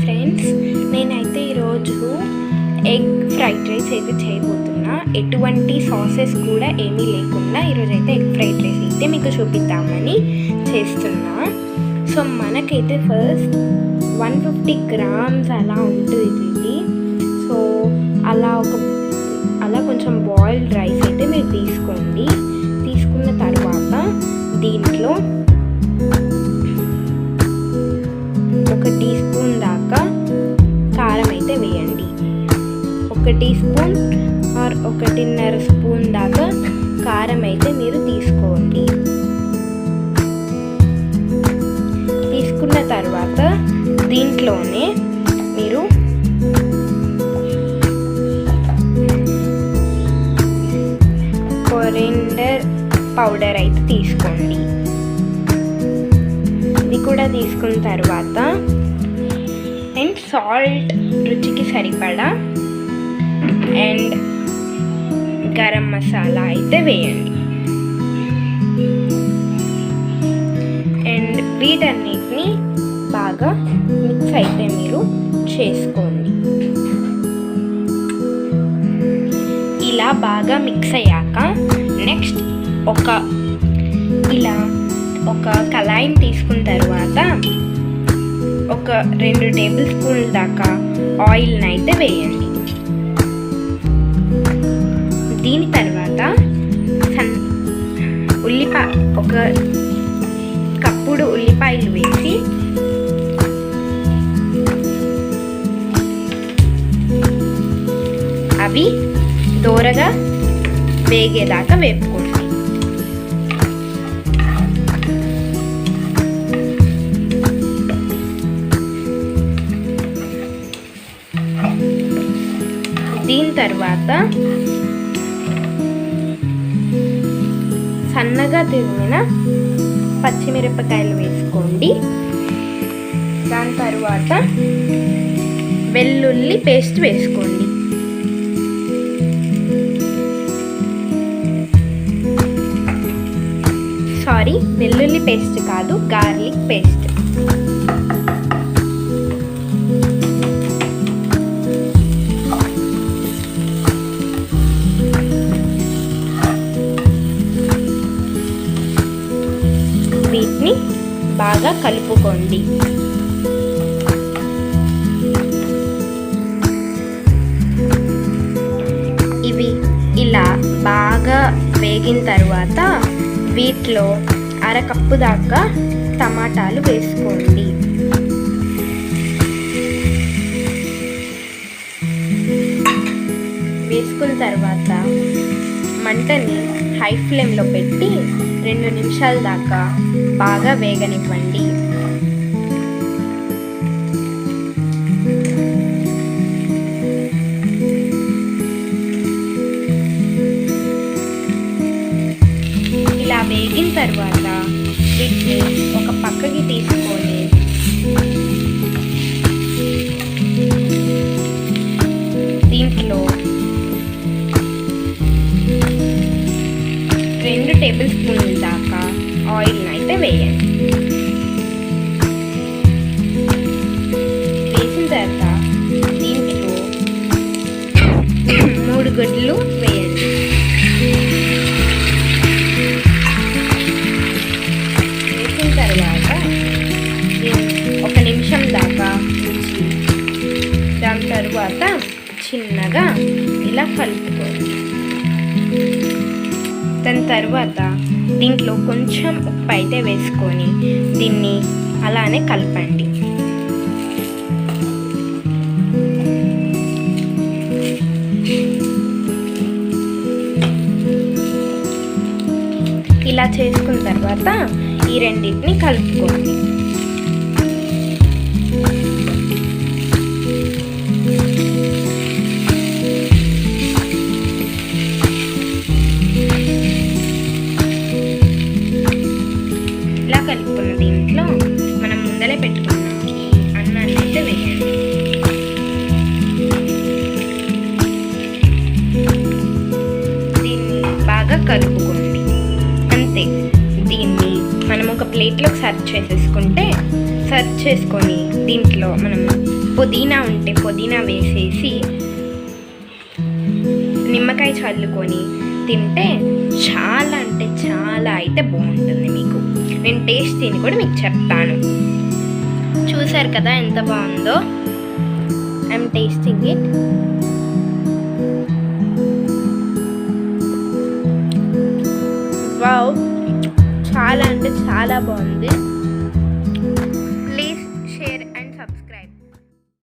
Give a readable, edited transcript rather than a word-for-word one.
Friends, నేనైతే ఈరోజు egg fried rice అయితే చేయబోతున్నా. ఎటువంటి సాసెస్ కూడా ఏమీ లేకుండా ఈరోజు అయితే ఎగ్ ఫ్రైడ్ రైస్ అయితే మీకు చూపిద్దామని చేస్తున్నా. సో మనకైతే ఫస్ట్ 150 grams అలా ఉంటుంది ఇది. సో అలా కొంచెం బాయిల్డ్ రైస్ అయితే మీరు తీసుకోండి. తీసుకున్న తర్వాత దీంట్లో 1 టీ స్పూన్ దాకా కారం అయితే వేయండి. 1 టీ స్పూన్ ఆర్ 1.5 స్పూన్ దాకా కారం అయితే మీరు తీసుకోండి. తీసుకున్న తర్వాత దీంట్లోనే మీరు కొరిండర్ పౌడర్ అయితే తీసుకోండి. ఇది కూడా తీసుకున్న తర్వాత అండ్ సాల్ట్ రుచికి సరిపడా అండ్ గరం మసాలా అయితే వేయండి. అండ్ వీటన్నిటిని బాగా మిక్స్ అయితే మీరు చేసుకోండి. ఇలా బాగా మిక్స్ అయ్యాక నెక్స్ట్ ఒక కళాయిని తీసుకున్న తర్వాత 2 టేబుల్ స్పూన్ల దాకా ఆయిల్ని అయితే వేయండి. దీని తర్వాత ఒక కప్పుడు ఉల్లిపాయలు వేసి అవి దోరగా వేగేదాకా వేపుకోండి. దీని తర్వాత సన్నగా తరిగిన పచ్చిమిరపకాయలు వేసుకోండి. దాని తర్వాత వెల్లుల్లి పేస్ట్ వేసుకోండి. వెల్లుల్లి పేస్ట్ కాదు, గార్లిక్ పేస్ట్. వీటిని బాగా కలుపుకోండి. ఇవి ఇలా బాగా వేగిన తర్వాత వీటిలో 1/2 కప్పు దాకా టమాటాలు వేసుకోండి. వేసుకున్న తర్వాత మంటని హై ఫ్లేమ్లో పెట్టి 2 నిమిషాల దాకా బాగా వేగనివ్వండి. ఇలా వేగిన తర్వాత వీటిని ఒక పక్కకి తీసుకొని దీంట్లో 2 టేబుల్ స్పూన్ల దాకా ఆయిల్ని అయితే వేయండి. వేసిన తర్వాత దీంట్లో 3 గుడ్లు వేయండి. వేసిన తర్వాత 1 నిమిషం దాకా ఉంచి దాని తర్వాత చిన్నగా ఇలా కలుపుకోండి. దాని తర్వాత దీంట్లో కొంచెం ఉప్పు అయితే వేసుకొని దీన్ని అలానే కలపండి. ఇలా చేసుకున్న తర్వాత ఈ రెండింటిని కలుపుకోండి. ఇలా కలుపుకున్న దీంట్లో మనం ముందలే పెట్టుకున్నాం ఈ అన్నాన్ని అయితే వేయండి. దీన్ని బాగా కలుపుకోండి. అంతే. దీన్ని మనం ఒక ప్లేట్లోకి సర్వ్ చేసుకొని దీంట్లో మనము పుదీనా ఉంటే పుదీనా వేసేసి నిమ్మకాయ చల్లుకొని తింటే చాలా అంటే చాలా అయితే బాగుంటుంది. మీకు నేను టేస్ట్ తిని కూడా మీకు చెప్తాను. చూసారు కదా ఎంత బాగుందో. I'm tasting it. వావ్, చాలా అంటే చాలా బాగుంది.